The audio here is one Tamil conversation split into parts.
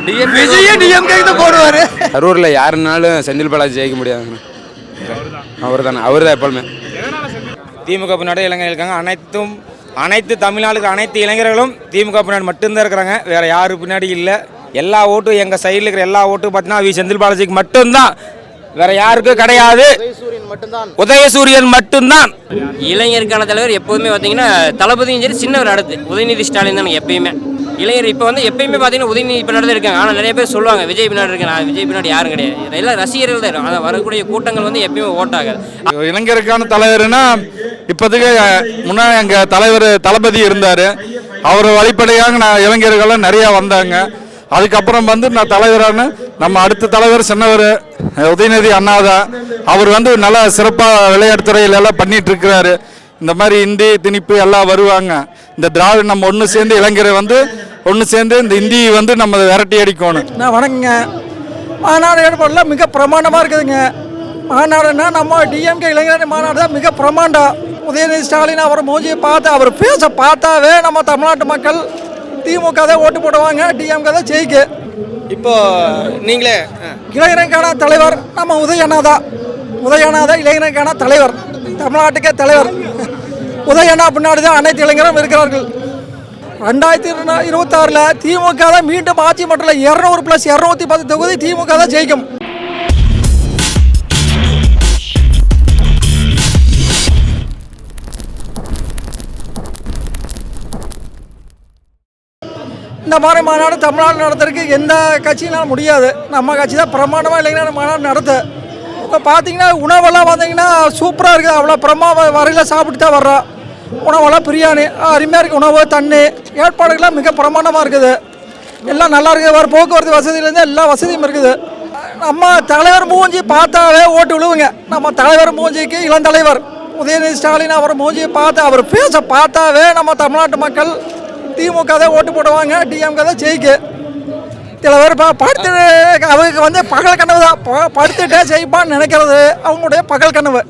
விஜய் டிஎம்கே தான் போடுவார். கரூரில் யாருனாலும் செந்தில் பாலாஜி ஜெயிக்க முடியாதுங்க. அவர் தான் எப்பவுமே. திமுக பின்னாடி இளைஞர்கள் இருக்காங்க. அனைத்து தமிழ்நாடுக்கு அனைத்து இளைஞர்களும் திமுக பின்னாடி மட்டும்தான் இருக்கிறாங்க. வேற யாரு பின்னாடி இல்லை. எல்லா ஓட்டும் எங்கள் சைடில் இருக்கிற எல்லா ஓட்டும் பார்த்தீங்கன்னா செந்தில் பாலாஜிக்கு மட்டும்தான், வேற யாருக்கும் கிடையாது. உதயசூரியன் மட்டும்தான் இளைஞருக்கான தலைவர். எப்போதுமே பார்த்தீங்கன்னா தளபதியும் சரி, சின்னவர் அடுத்து உதயநிதி ஸ்டாலின் தான் எப்பயுமே. இளைஞர் இப்போ வந்து எப்பயுமே பார்த்தீங்கன்னா உதயநிதி பின்னாடி தான் இருக்காங்க. ஆனால் நிறைய பேர் சொல்லுவாங்க விஜய் பின்னாடி இருக்கேன். விஜய் பின்னாடி யாரும் கிடையாது. எல்லாம் ரசிகர்கள் தான். ஆனால் வரக்கூடிய கூட்டங்கள் வந்து எப்பயுமே ஓட்டாகாது. இளைஞருக்கான தலைவர்னா இப்போதைக்கு முன்னாடி எங்கள் தலைவர் தளபதி இருந்தார். அவர் வழிப்படையாக இளைஞர்களும் நிறையா வந்தாங்க. அதுக்கப்புறம் வந்து நான் தலைவரான நம்ம அடுத்த தலைவர் சின்னவர் உதயநிதி அண்ணாதான். அவர் வந்து நல்லா சிறப்பாக விளையாட்டு துறையிலெல்லாம் பண்ணிட்டு இருக்கிறாரு. இந்த மாதிரி இந்தி திணிப்பு எல்லாம் வருவாங்க. இந்த திராவிட நம்ம ஒன்று சேர்ந்து இளைஞரை வந்து ஒன்று சேர்ந்து இந்த இந்தியை வந்து நம்ம விரட்டி அடிக்கணும். நான் வணக்கங்க. மாநாடு ஏற்பாடுலாம் மிக பிரமாண்டமாக இருக்குதுங்க. மாநாடுன்னா நம்ம டிஎம்கே இளைஞர் மாநாடு தான் மிக பிரமாண்டம். உதயநிதி ஸ்டாலின் அவர் மூஞ்சியை பார்த்து அவர் பேச பார்த்தாவே நம்ம தமிழ்நாட்டு மக்கள் திமுக தான் ஓட்டு போடுவாங்க, டிஎம்கே தான் ஜெயிக்க. இப்போ நீங்களே இளைஞருக்கான தலைவர் நம்ம உதயண்ணா தான் இளைஞருக்கான தலைவர், தமிழ்நாட்டுக்கே தலைவர். உதயண்ணா பின்னாடி தான் அனைத்து இளைஞரும் இருக்கிறார்கள். 2026 திமுக தான் மீண்டும் ஆட்சி மன்றத்தில் 200+210 தொகுதி திமுக தான் ஜெயிக்கும். இந்த மாதிரி மாநாடு தமிழ்நாடு நடத்துறதுக்கு எந்த கட்சியினாலும் முடியாது. நம்ம கட்சி தான் பிரமாண்டமாக இளைஞர் மாநாடு நடத்த. இப்போ பார்த்தீங்கன்னா உணவெல்லாம் வந்தீங்கன்னா சூப்பராக இருக்குது. அவ்வளோ வரையில் சாப்பிட்டு தான் வர்றோம். உணவெல்லாம் பிரியாணி அருமையாக இருக்குது. உணவு தண்ணி ஏற்பாடுகள்லாம் மிக பிரமாண்டமாக இருக்குது. எல்லாம் நல்லா இருக்குது. வர போக்குவரத்து வசதியிலேருந்து எல்லா வசதியும் இருக்குது. நம்ம தலைவர் மூஞ்சி பார்த்தாவே ஓட்டு விழுவுங்க. நம்ம தலைவர் மூஞ்சிக்கு இளந்தலைவர் உதயநிதி ஸ்டாலின் அவர் மூஞ்சியை பார்த்து அவர் பேச பார்த்தாவே நம்ம தமிழ்நாட்டு மக்கள் திமுக தான் ஓட்டு போடுவாங்க, டிஎம்கே தான் ஜெயிக்க. சில பேர் படுத்து அவங்க வந்து பகல் கனவு தான், படுத்துட்டே ஜெயிப்பான்னு நினைக்கிறது அவங்களுடைய பகல் கனவு.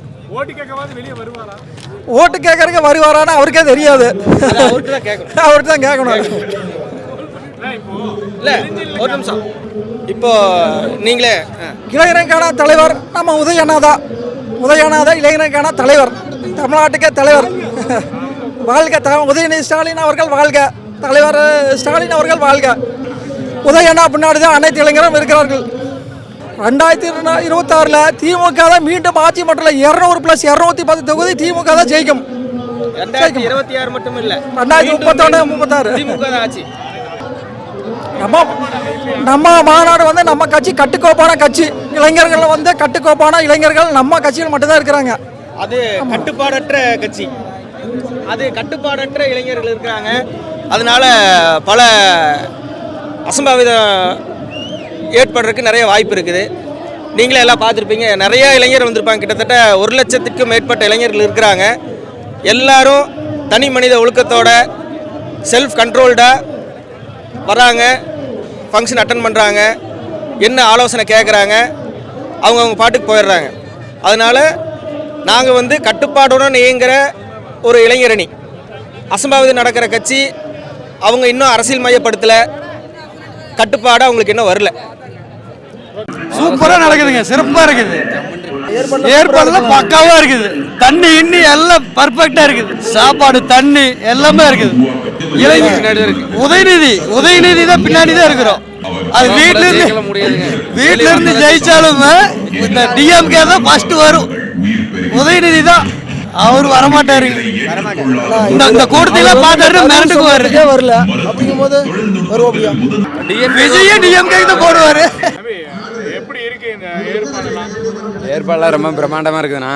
ஓட்டு கேட்கறதுக்கு வருவாரான்னு அவருக்கே தெரியாது. அவர்கிட்ட தான் கேட்கணும். இல்லை ஒரு நிமிஷம். இப்போ நீங்களே இளைஞருக்கான தலைவர் நம்ம உதயண்ணா தான் இளைஞருக்கான தலைவர், தமிழ்நாட்டுக்கே தலைவர். வாழ்க உதயநிதி ஸ்டாலின் அவர்கள் வாழ்க, தலைவர் ஸ்டாலின் அவர்கள் வாழ்க. உதயண்ணா பின்னாடி தான் அனைத்து இளைஞரும் இருக்கிறார்கள். 2026 திமுக தான் மீண்டும் ஆட்சி மன்றத்தில் 200+210 தொகுதி திமுக தான் ஜெயிக்கும். 2026 மட்டும் இல்லை, 2031-36 திமுக தான் ஆட்சி. நம்ம மாநாடு வந்து நம்ம கட்சி கட்டுக்கோப்பான கட்சி. இளைஞர்கள் வந்து கட்டுக்கோப்பான இளைஞர்கள் நம்ம கட்சியில் மட்டும்தான் இருக்கிறாங்க. அது கட்டுப்பாடற்ற கட்சி, அது கட்டுப்பாடற்ற இளைஞர்கள் இருக்கிறாங்க. அதனால பல அசம்பாவிதம் ஏற்படுறதுக்கு நிறைய வாய்ப்பு இருக்குது. நீங்களே எல்லாம் பார்த்துருப்பீங்க. நிறைய இளைஞர் வந்திருப்பாங்க. கிட்டத்தட்ட 1 லட்சத்துக்கும் மேற்பட்ட இளைஞர்கள் இருக்கிறாங்க. எல்லாரும் தனி மனித ஒழுக்கத்தோட செல்ஃப் கண்ட்ரோல்டாக வராங்க, ஃபங்க்ஷன் அட்டன் பண்ணுறாங்க, என்ன ஆலோசனை கேட்குறாங்க, அவங்கவுங்க பாட்டுக்கு போயிடுறாங்க. அதனால் நாங்கள் வந்து கட்டுப்பாடுடன் இயங்குகிற ஒரு இளைஞரணி. அசம்பாவிதம் நடக்கிற கட்சி. அவங்க இன்னும் அரசியல் மையப்படுத்தலை, கட்டுப்பாடு அவங்களுக்கு இன்னும் வரல. சூப்பராக நடக்குதுங்க, சிறப்பாக இருக்குது. ஏற்பாடுலாம் பக்காவாக இருக்குது. தண்ணி இன்னி எல்லாம் பர்ஃபெக்டாக இருக்குது. சாப்பாடு தண்ணி எல்லாமே இருக்குது. இளைஞர் உதயநிதி தான் பின்னாடி தான் இருக்கிறோம். அது வீட்டில இருந்து ஜெயிச்சாலும் இந்த டிஎம்கே தான் ஃபர்ஸ்ட் வரும். உதயநிதி தான், அவர் வரமாட்டாரு. இந்த கூட்டத்தில பார்த்தாரு மிரண்டுக்குவாரு. வரல அப்படிங்கும்போது வருவோம். விஜய் டிஎம்கே தான் போடுவாரு. ஏற்பாடெல்லாம் ரொம்ப பிரம்மாண்டமாக இருக்குதுண்ணா.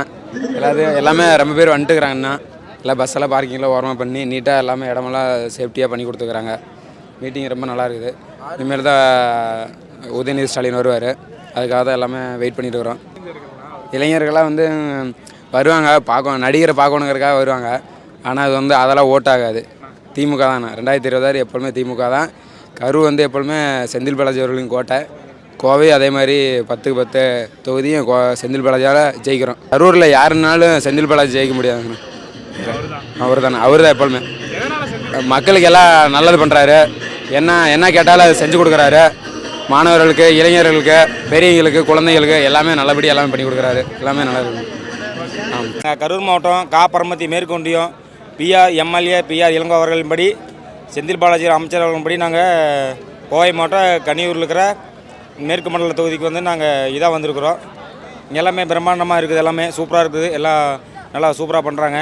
எல்லாமே ரொம்ப பேர் வந்துட்டுக்கிறாங்கண்ணா. எல்லாம் பஸ்ஸெல்லாம் பார்க்கிங்கில் ஓரமாக பண்ணி நீட்டாக எல்லாமே இடமெல்லாம் சேஃப்டியாக பண்ணி கொடுத்துக்கிறாங்க. மீட்டிங் ரொம்ப நல்லா இருக்குது. இனிமேல் தான் உதயநிதி ஸ்டாலின் வருவார். அதுக்காக தான் எல்லாமே வெயிட் பண்ணிட்டு இருக்கிறோம். இளைஞர்கள்லாம் வந்து வருவாங்க, பார்க்கணும், நடிகரை பார்க்கணுங்கிறதுக்காக வருவாங்க. ஆனால் அது வந்து அதெல்லாம் ஓட்டாகாது. திமுக தானே. 2026 எப்பொழுதுமே திமுக தான். கரூர் வந்து எப்பொழுதுமே செந்தில் பாலாஜி அவர்களின் கோட்டை. கோவை அதே மாதிரி 10க்கு 10 தொகுதியும் செந்தில் பாலாஜியால் ஜெயிக்கிறோம். கரூரில் யாருனாலும் செந்தில் பாலாஜி ஜெயிக்க முடியாதுங்க. அவர் தான் எப்பொழுதுமே மக்களுக்கு எல்லாம் நல்லது பண்ணுறாரு. என்ன கேட்டாலும் அதை செஞ்சு கொடுக்குறாரு. மாணவர்களுக்கு, இளைஞர்களுக்கு, பெரியவங்களுக்கு, குழந்தைகளுக்கு எல்லாமே நல்லபடியாக எல்லாமே பண்ணி கொடுக்குறாரு. எல்லாமே நல்லா இருக்குது. கரூர் மாவட்டம் காப்பரமத்தி மேற்கொண்டியம் எம்எல்ஏ பிஆர் இளங்கோ அவர்களின்படி செந்தில் பாலாஜி அமைச்சர் அவர்களின்படி நாங்கள் கோவை மாவட்டம் கன்னியூரில் இருக்கிற மேற்கு மண்டல தொகுதிக்கு வந்து நாங்கள் இதாக வந்திருக்கிறோம். எல்லாமே பிரம்மாண்டமாக இருக்குது, எல்லாமே சூப்பராக இருக்குது, எல்லாம் நல்லா சூப்பராக பண்ணுறாங்க.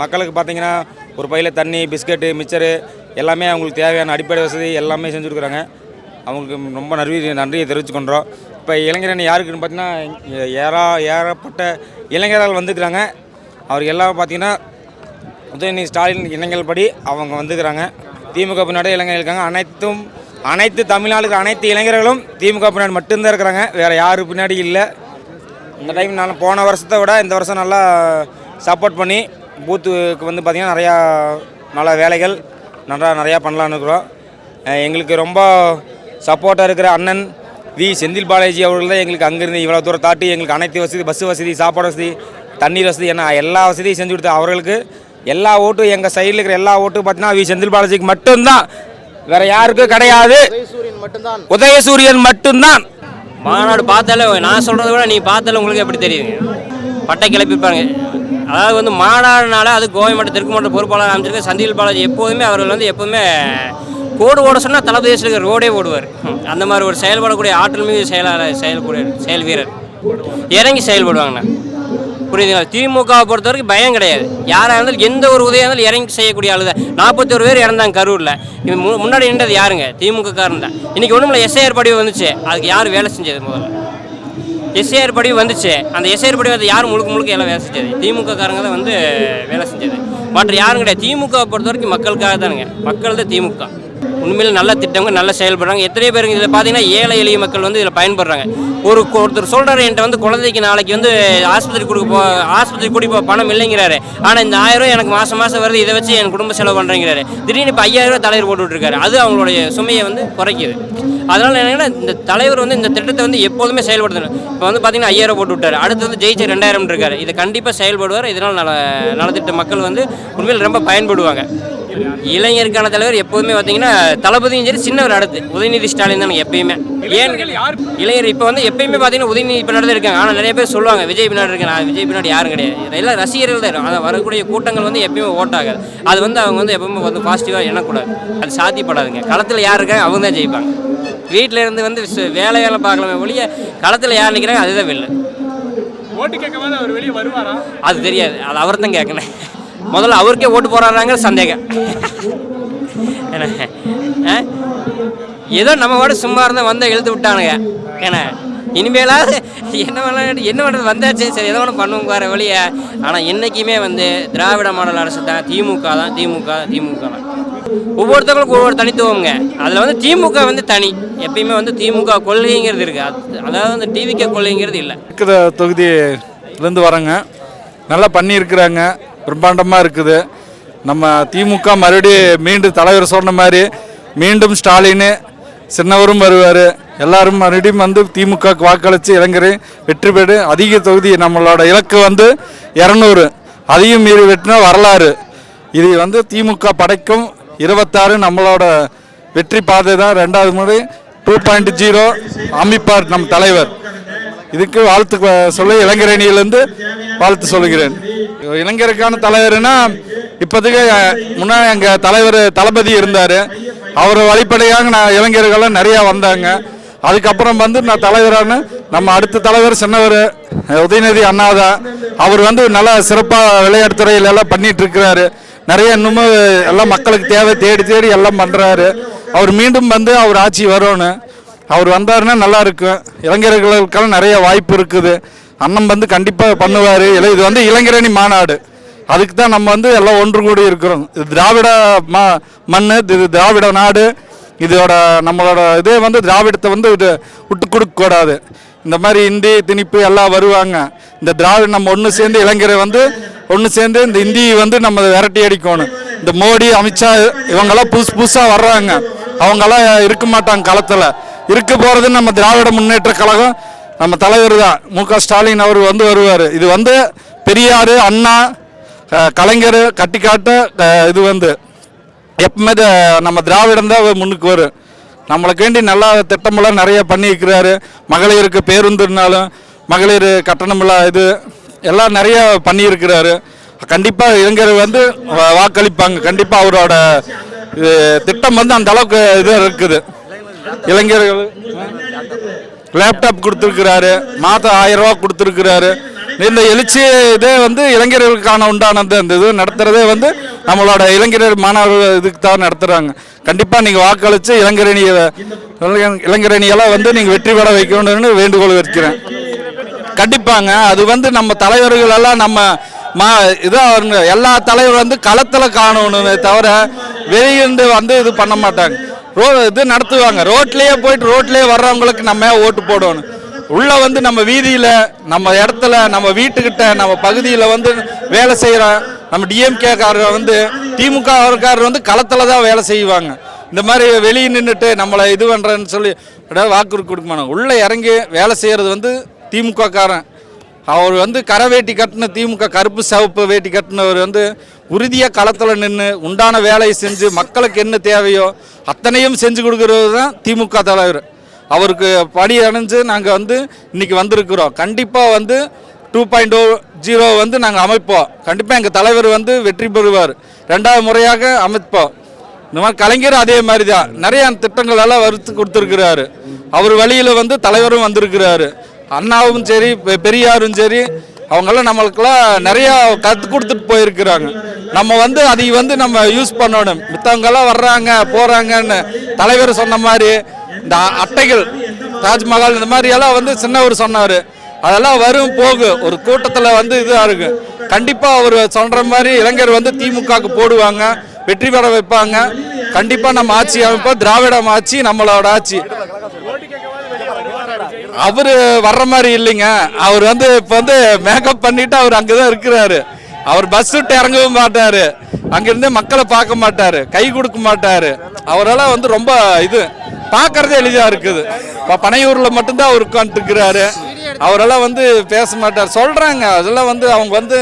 மக்களுக்கு பார்த்திங்கன்னா ஒரு பையில் தண்ணி, பிஸ்கட்டு, மிச்சரு எல்லாமே அவங்களுக்கு தேவையான அடிப்படை வசதி எல்லாமே செஞ்சு கொடுக்குறாங்க. அவங்களுக்கு ரொம்ப நன்றியை தெரிவிச்சுக்கொண்டோம். இப்போ இளைஞரணி யாருக்குன்னு பார்த்தீங்கன்னா ஏறப்பட்ட இளைஞர்கள் வந்துக்கிறாங்க. அவருக்கு எல்லாம் பார்த்திங்கன்னா உதயநிதி ஸ்டாலின் இளைஞர்கள் படி அவங்க வந்துக்கிறாங்க. திமுக பின்னாடி இளைஞர்கள் இருக்காங்க. அனைத்து தமிழ்நாடுக்கு அனைத்து இளைஞர்களும் திமுக பின்னாடி மட்டும்தான் இருக்கிறாங்க, வேறு யாரு பின்னாடி இல்லை. இந்த டைம் நான் போன வருஷத்தை விட இந்த வருஷம் நல்லா சப்போர்ட் பண்ணி பூத்துக்கு வந்து பார்த்திங்கன்னா நிறையா நல்ல வேலைகள் நிறையா பண்ணலான்னு இருக்கிறோம். எங்களுக்கு ரொம்ப சப்போர்ட்டாக இருக்கிற அண்ணன் செந்தில் பாலாஜி அவர்கள் தான் எங்களுக்கு அங்கேருந்து இவ்வளோ தூரம் தாட்டி எங்களுக்கு அனைத்து வசதி, பஸ் வசதி, சாப்பாடு வசதி, தண்ணீர் வசதி என்ன எல்லா வசதியும் செஞ்சு கொடுத்து அவர்களுக்கு எல்லா ஓட்டும் எங்கள் சைடில் இருக்கிற எல்லா ஓட்டும் பார்த்தீங்கன்னா செந்தில் பாலாஜிக்கு மட்டும்தான், வேற யாருக்கும் கிடையாது. உதயசூரியன் மட்டும்தான். மாநாடு பார்த்தாலே நான் சொல்கிறத விட நீங்கள் பார்த்தாலே உங்களுக்கு எப்படி தெரியுங்க, பட்டை கிளப்பிப்பாங்க. அதாவது வந்து மாநாடுனால அது கோவை மாவட்ட தெற்கு மாவட்ட பொறுப்பாளர் அமைச்சிருக்க செந்தில் பாலாஜி எப்போதுமே அவர்கள் வந்து எப்போதுமே கோடு ஓட சொன்னால் தளபதியில் இருக்கிற ரோடே ஓடுவார். அந்த மாதிரி ஒரு செயல்படக்கூடிய ஆற்றல் மிகு செயல் வீரர், இறங்கி செயல்படுவாங்கண்ணா. புரியுதுங்களா? திமுகவை பொறுத்த வரைக்கும் பயம் கிடையாது. யாராக இருந்தாலும் எந்த ஒரு உதவியாக இருந்தாலும் இறங்கி செய்யக்கூடிய ஆளு தான். 41 பேர் இறந்தாங்க கரூரில். முன்னாடி நின்றது யாருங்க? திமுக காரன் தான். இன்றைக்கி ஒன்றும் எஸ்ஐஆர் படிவு வந்துச்சு, அதுக்கு யார் வேலை செஞ்சது? முதல்ல எஸ்ஐஆர் படிவு வந்துச்சு, அந்த எஸ்ஐஆர் படிவு வந்து யார் முழுக்க எல்லாம் வேலை செஞ்சது? திமுக காரங்க தான் வந்து வேலை செஞ்சது, மற்ற யாரும் கிடையாது. திமுகவை பொறுத்த வரைக்கும் மக்களுக்காக தானுங்க, மக்கள் தான் திமுக. உண்மையில் நல்ல திட்டங்கள் நல்லா செயல்படுறாங்க. எத்தனை பேருங்க இதில் பார்த்தீங்கன்னா ஏழை எளிய மக்கள் வந்து இதில் பயன்படுறாங்க. ஒருத்தர் சொல்கிறாரு என்கிட்ட வந்து குழந்தைக்கு நாளைக்கு வந்து ஆஸ்பத்திரி கூட்டி போ பணம் இல்லைங்கிறாரு. ஆனால் இந்த 1000 ரூபா எனக்கு மாதம் வருது, இதை வச்சு என் குடும்ப செலவு பண்ணுறேங்கிறாரு. திடீர்னு இப்போ 5000 ரூபா தலைவர் போட்டுட்ருக்காரு. அது அவங்களுடைய சுமையை வந்து குறைக்குது. அதனால் என்னென்னா இந்த தலைவர் வந்து இந்த திட்டத்தை வந்து எப்போதுமே செயல்படுத்தணும். இப்போ வந்து பார்த்தீங்கன்னா 5000 ரூபா போட்டு விட்டார், அடுத்து வந்து ஜெயிச்சு 2000 இருக்காரு. இதை கண்டிப்பாக செயல்படுவார். இதனால் நலத்திட்ட மக்கள் வந்து உண்மையில் ரொம்ப பயன்படுவாங்க. இளைஞருக்கான தலைவர் எப்போதுமே பார்த்தீங்கன்னா தளபதியும் சரி, சின்னவர் அடுத்து உதயநிதி ஸ்டாலின் தானே எப்பயுமே. ஏன் இளைஞர் இப்போ வந்து எப்பயுமே பார்த்தீங்கன்னா உதயநிதி பின்னாடி இருக்காங்க. ஆனால் நிறைய பேர் சொல்லுவாங்க விஜய் பின்னாடி இருக்கேன். விஜய் பின்னாடி யாரும் கிடையாது, எல்லாம் ரசிகர்கள் தான். அதை வரக்கூடிய கூட்டங்கள் வந்து எப்பயுமே ஓட்டாகாது. அது வந்து அவங்க வந்து எப்பவுமே வந்து பாசிட்டிவாக எண்ணக்கூடாது. அது சாத்தியப்படாதுங்க. களத்தில் யார் இருக்காங்க அவங்க தான் ஜெயிப்பாங்க. வீட்டில் இருந்து வந்து வேலை பார்க்கலாமே ஒழிய களத்தில் யார் நிற்கிறாங்க அதுதான் வெளில ஓட்டு கேட்கும்போது அவர் வெளியே வருவாரா அது தெரியாது. அது அவர் தான் கேட்கணும். முதல்ல அவருக்கே ஓட்டு போடுறாங்க சந்தேகம். ஏதோ நம்ம கூட சும்மா இருந்தால் வந்தால் இழுத்து விட்டானுங்க. ஏன்னா இனிமேலாவது என்ன பண்ணுறது வந்தாச்சு, சரி எதோ ஒன்று பண்ணுவோங்க வேறு வழியை. ஆனால் என்றைக்குமே வந்து திராவிட மாடல் அரசு தான், திமுக தான். ஒவ்வொருத்தவங்களுக்கும் ஒவ்வொரு தனித்துவங்க. அதில் வந்து திமுக வந்து தனி, எப்பயுமே வந்து திமுக கொள்கைங்கிறது இருக்குது. அதாவது வந்து டிவிகே கொள்கைங்கிறது இல்லை. இருக்கிற தொகுதியிலேருந்து வரங்க, நல்லா பண்ணியிருக்கிறாங்க, பிரம்மாண்டமாக இருக்குது. நம்ம திமுக மறுபடியும் மீண்டும் தலைவர் சொன்ன மாதிரி மீண்டும் ஸ்டாலின் சின்னவரும் வருவார். எல்லாரும் மறுபடியும் வந்து திமுகவுக்கு வாக்களித்து இளைஞரை வெற்றி பெறு. அதிக தொகுதி நம்மளோட இலக்கு வந்து 200, அதையும் மீறி வெட்டினா வரலாறு. இது வந்து திமுக படைக்கும் 26 நம்மளோட வெற்றி பாதை தான். 2வது முறை 2.0 அமைப்பார் நம் தலைவர். இதுக்கு வாழ்த்து சொல்ல இளைஞரணியிலேருந்து வாழ்த்து சொல்லுகிறேன். இளைஞருக்கான தலைவர்னா இப்போதுக்கு முன்னாடி எங்கள் தலைவர் தளபதி இருந்தார். அவர் வழிப்படையாக இளைஞர்கள்லாம் நிறையா வந்தாங்க. அதுக்கப்புறம் வந்து நான் தலைவரான நம்ம அடுத்த தலைவர் சின்னவர் உதயநிதி அண்ணாதான். அவர் வந்து நல்லா சிறப்பாக விளையாட்டுத்துறையில் எல்லாம் பண்ணிட்டு இருக்கிறாரு. நிறைய இன்னமும் எல்லாம் மக்களுக்கு தேவை தேடி எல்லாம் பண்ணுறாரு. அவர் மீண்டும் வந்து அவர் ஆட்சி வரணும். அவர் வந்தாருன்னா நல்லா இருக்கும். இளைஞர்களுக்கெல்லாம் நிறைய வாய்ப்பு இருக்குது. அண்ணன் வந்து கண்டிப்பாக பண்ணுவார். இது வந்து இளைஞரணி மாநாடு, அதுக்கு தான் நம்ம வந்து எல்லாம் ஒன்று கூடி இருக்கிறோம். இது திராவிட மண், இது திராவிட நாடு. இதோட நம்மளோட இதே வந்து திராவிடத்தை வந்து விட்டு கொடுக்கக்கூடாது. இந்த மாதிரி இந்தி திணிப்பு எல்லாம் வருவாங்க. இந்த திராவிட நம்ம ஒன்று சேர்ந்து இளைஞரை வந்து ஒன்று சேர்ந்து இந்த இந்தியை வந்து நம்ம விரட்டி அடிக்கணும். இந்த மோடி, அமித்ஷா இவங்கெல்லாம் புதுசாக வர்றாங்க. அவங்கெல்லாம் இருக்க மாட்டாங்க களத்தில். இருக்க போகிறது நம்ம திராவிட முன்னேற்ற கழகம், நம்ம தலைவர் தான் மு.க. ஸ்டாலின் அவர் வந்து வருவார். இது வந்து பெரியார், அண்ணா, கலைஞர் கட்டி காட்ட இது வந்து எப்பவுமே நம்ம திராவிடம் தான் முன்னுக்கு வரும். நம்மளுக்கு வேண்டி நல்லா திட்டமெல்லாம் நிறைய பண்ணியிருக்கிறாரு. மகளிருக்கு பேருந்துனாலும் மகளிர் கட்டணமில்லா இது எல்லாம் நிறைய பண்ணியிருக்கிறாரு. கண்டிப்பாக இளைஞர் வந்து வாக்களிப்பாங்க. கண்டிப்பாக அவரோட திட்டம் வந்து அந்த அளவுக்கு இது இருக்குது. இளைஞர்கள் லேப்டாப் கொடுத்துருக்கிறாரு, மாதம் 1000 ரூபா கொடுத்துருக்கிறாரு. இந்த எழுச்சி இதே வந்து இளைஞர்களுக்கான உண்டானது. அந்த இது நடத்துகிறதே வந்து நம்மளோட இளைஞர் மாணவர்கள் இதுக்கு தான் நடத்துகிறாங்க. கண்டிப்பாக நீங்கள் வாக்களித்து இளைஞரணியெல்லாம் வந்து நீங்கள் வெற்றி பெற வைக்கணும்னு வேண்டுகோள் வைக்கிறேன். கண்டிப்பாங்க. அது வந்து நம்ம தலைவர்களெல்லாம் நம்ம இதாக எல்லா தலைவரும் வந்து களத்தில் காணணுமே தவிர வெளியிருந்து வந்து இது பண்ண மாட்டாங்க. இது நடத்துவாங்க. ரோட்லேயே போயிட்டு ரோட்லேயே வர்றவங்களுக்கு நம்ம ஓட்டு போடணும். உள்ளே வந்து நம்ம வீதியில் நம்ம இடத்துல நம்ம வீட்டுக்கிட்ட நம்ம பகுதியில் வந்து வேலை செய்கிற நம்ம டிஎம்கே காரர் வந்து திமுக காரர் வந்து களத்தில் தான் வேலை செய்வாங்க. இந்த மாதிரி வெளியே நின்றுட்டு நம்மளை இது பண்ணுறேன்னு சொல்லி வாக்குறுதி கொடுக்க மாட்டாங்க. உள்ளே இறங்கி வேலை செய்கிறது வந்து திமுக காரன். அவர் வந்து கரை வேட்டி கட்டின திமுக கருப்பு சிவப்பு வேட்டி கட்டினவர் வந்து உறுதியாக களத்தில் நின்று உண்டான வேலையை செஞ்சு மக்களுக்கு என்ன தேவையோ அத்தனையும் செஞ்சு கொடுக்குறது தான் திமுக தலைவர். அவருக்கு படி அணைஞ்சு நாங்கள் வந்து இன்றைக்கி வந்திருக்கிறோம். கண்டிப்பாக வந்து 2.0 வந்து நாங்கள் அமைப்போம். கண்டிப்பாக எங்கள் தலைவர் வந்து வெற்றி பெறுவார். 2வது முறையாக அமைப்போம். இந்த மாதிரி கலைஞர் அதே மாதிரி தான் நிறைய திட்டங்கள் எல்லாம் வறுத்து கொடுத்துருக்கிறாரு. அவர் வழியில் வந்து தலைவரும் வந்திருக்கிறாரு. அண்ணாவும் சரி பெரியாரும் சரி அவங்கெல்லாம் நம்மளுக்கெல்லாம் நிறையா கற்றுக் கொடுத்துட்டு போயிருக்கிறாங்க. நம்ம வந்து அதை வந்து நம்ம யூஸ் பண்ணணும். மித்தவங்கெல்லாம் வர்றாங்க போகிறாங்கன்னு தலைவர் சொன்ன மாதிரி இந்த அட்டைகள் தாஜ்மஹால் இந்த மாதிரியெல்லாம் வந்து சின்னவர் சொன்னார். அதெல்லாம் வரும் போகு ஒரு கூட்டத்தில் வந்து இதாக இருக்குது. கண்டிப்பாக அவர் சொல்கிற மாதிரி இளைஞர் வந்து திமுகவுக்கு போடுவாங்க, வெற்றி பெற வைப்பாங்க. கண்டிப்பாக நம்ம ஆட்சி அமைப்போம். திராவிடம் ஆட்சி நம்மளோட ஆட்சி. அவரு வர்ற மாதிரி இல்லைங்க. அவர் வந்து இப்போ வந்து மேக்கப் பண்ணிட்டு அவர் அங்கே தான் இருக்கிறாரு. அவர் பஸ் விட்டு இறங்கவும் மாட்டார். அங்கிருந்து மக்களை பார்க்க மாட்டார், கை கொடுக்க மாட்டார். அவரெல்லாம் வந்து ரொம்ப இது பார்க்கறதே எளிதாக இருக்குது. இப்போ பனையூரில் மட்டும்தான் அவர் உட்காந்துருக்கிறாரு. அவரெல்லாம் வந்து பேச மாட்டார். சொல்கிறாங்க அதெல்லாம் வந்து அவங்க வந்து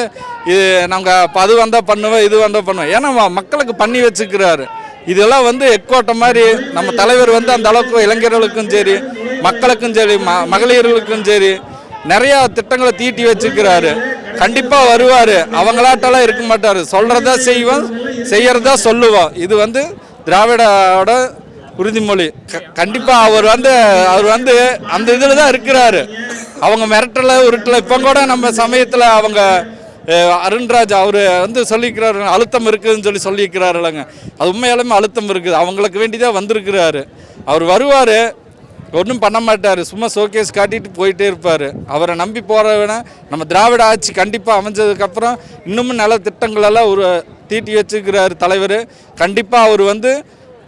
இது நாங்கள் அது வந்தால் பண்ணுவேன் இது வந்தால் பண்ணுவேன். ஏன்னா மக்களுக்கு பண்ணி வச்சுக்கிறாரு. இதெல்லாம் வந்து எக்கோட்ட மாதிரி நம்ம தலைவர் வந்து அந்த அளவுக்கு இளைஞர்களுக்கும் சரி மக்களுக்கும் சரி மகளிர்களுக்கும் சரி நிறையா திட்டங்களை தீட்டி வச்சுக்கிறாரு. கண்டிப்பாக வருவார். அவங்களாட்டெல்லாம் இருக்க மாட்டார். சொல்கிறதா செய்வோம், செய்கிறதா சொல்லுவோம். இது வந்து திராவிடோட உறுதிமொழி. கண்டிப்பாக அவர் வந்து அந்த இதில் தான் இருக்கிறாரு. அவங்க மிரட்டலை உருட்டலை. இப்போ கூட நம்ம சமயத்தில் அவங்க அருண்ராஜ் அவர் வந்து சொல்லிக்கிறாரு அழுத்தம் இருக்குதுன்னு சொல்லியிருக்கிறாரு இல்லைங்க. அது உண்மையாலுமே அழுத்தம் இருக்குது. அவங்களுக்கு வேண்டி தான் வந்திருக்கிறாரு. அவர் வருவார், ஒன்றும் பண்ண மாட்டார், சும்மா ஷோகேஸ் காட்டிட்டு போயிட்டே இருப்பார். அவரை நம்பி போகிறவன நம்ம திராவிட ஆட்சி கண்டிப்பாக அமைஞ்சதுக்கப்புறம் இன்னமும் நல்ல திட்டங்களெல்லாம் ஒரு தீட்டி வச்சுக்கிறாரு தலைவர். கண்டிப்பாக அவர் வந்து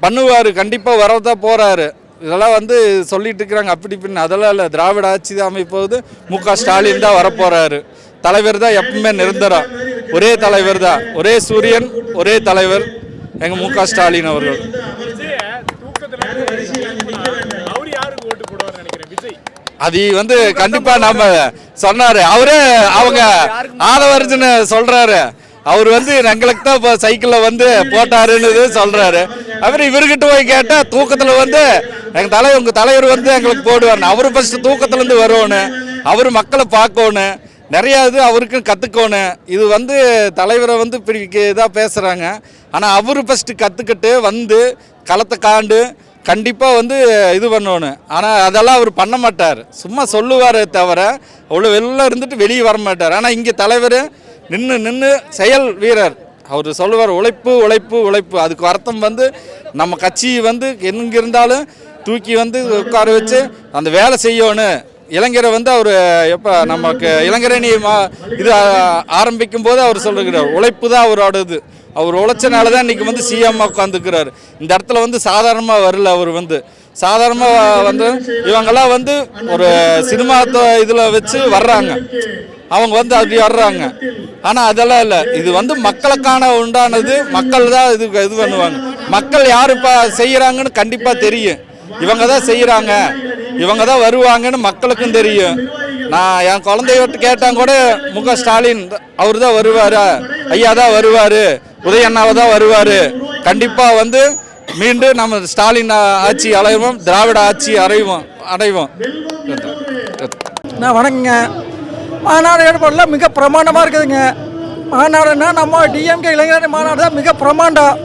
பண்ணுவார். கண்டிப்பாக வரதான் போகிறாரு. இதெல்லாம் வந்து சொல்லிட்டு இருக்கிறாங்க அப்படி இப்படின்னு. அதெல்லாம் இல்லை. திராவிட ஆட்சி தான் அமைப்போது மு.க. ஸ்டாலின் தான் வரப்போகிறாரு. தலைவர் தான் எப்பவுமே நிரந்தரம். ஒரே தலைவர் தான், ஒரே சூரியன், ஒரே தலைவர் எங்கள் மு.க. ஸ்டாலின் அவர்கள். அது வந்து கண்டிப்பா நம்ம சொன்னாரு. அவரே அவங்க ஆதவர்ஜுன்னு சொல்றாரு. அவர் வந்து எங்களுக்கு தான் இப்போ சைக்கிளில் வந்து போட்டாருன்னு சொல்றாரு. அவர் இவர்கிட்ட போய் கேட்டால் தூக்கத்தில் வந்து உங்கள் தலைவர் வந்து எங்களுக்கு போடுவார். அவரு ஃபர்ஸ்ட் தூக்கத்துலேருந்து வரணும், அவர் மக்களை பார்க்கணும், நிறையா இது அவருக்கு கற்றுக்கணும். இது வந்து தலைவரை வந்து இப்படி இதாக பேசுகிறாங்க. ஆனால் அவர் ஃபஸ்ட்டு கற்றுக்கிட்டு வந்து களத்தை காண்டு கண்டிப்பாக வந்து இது பண்ணணும். ஆனால் அதெல்லாம் அவர் பண்ண மாட்டார். சும்மா சொல்லுவார் தவிர அவ்வளோ வெளில இருந்துட்டு வெளியே வர மாட்டார். ஆனால் இங்கே தலைவர் நின்று செயல் வீரர். அவர் சொல்லுவார் உழைப்பு உழைப்பு உழைப்பு. அதுக்கு அர்த்தம் வந்து நம்ம கட்சி வந்து எங்கே இருந்தாலும் தூக்கி வந்து உட்கார வச்சு அந்த வேலை செய்யணும். இளைஞரை வந்து அவர் எப்போ நமக்கு இளைஞரணி இது ஆரம்பிக்கும் போது அவர் சொல்லுகிறார் உழைப்பு தான் அவரோட இது. அவர் உழைச்சனால தான் இன்றைக்கி வந்து சிஎம் உட்காந்துக்கிறாரு. இந்த இடத்துல வந்து சாதாரணமாக வரல. அவர் வந்து சாதாரணமாக வந்து இவங்கெல்லாம் வந்து ஒரு சினிமா இதில் வச்சு வர்றாங்க. அவங்க வந்து அப்படி வர்றாங்க. ஆனால் அதெல்லாம் இல்லை. இது வந்து மக்களுக்கான உண்டானது. மக்கள் தான் இது பண்ணுவாங்க. மக்கள் யார் இப்போ செய்கிறாங்கன்னு கண்டிப்பாக தெரியும். இவங்க தான் செய்கிறாங்க, இவங்க தான் வருவாங்கன்னு மக்களுக்கும் தெரியும். நான் என் குழந்தைய விட்டு கேட்டாங்க கூட மு.க. ஸ்டாலின் அவர் தான் வருவார், ஐயா தான் வருவார், உதயண்ணாவை தான் வருவார். கண்டிப்பாக வந்து மீண்டும் நம்ம ஸ்டாலின் ஆட்சி அடைவோம், திராவிட ஆட்சி அடைவோம். வணக்கங்க. மாநாடு ஏற்பாடுலாம் மிக பிரமாண்டமாக இருக்குதுங்க. மாநாடுன்னா நம்ம டிஎம்கே இளைஞர் மாநாடு தான் மிக பிரமாண்டம்.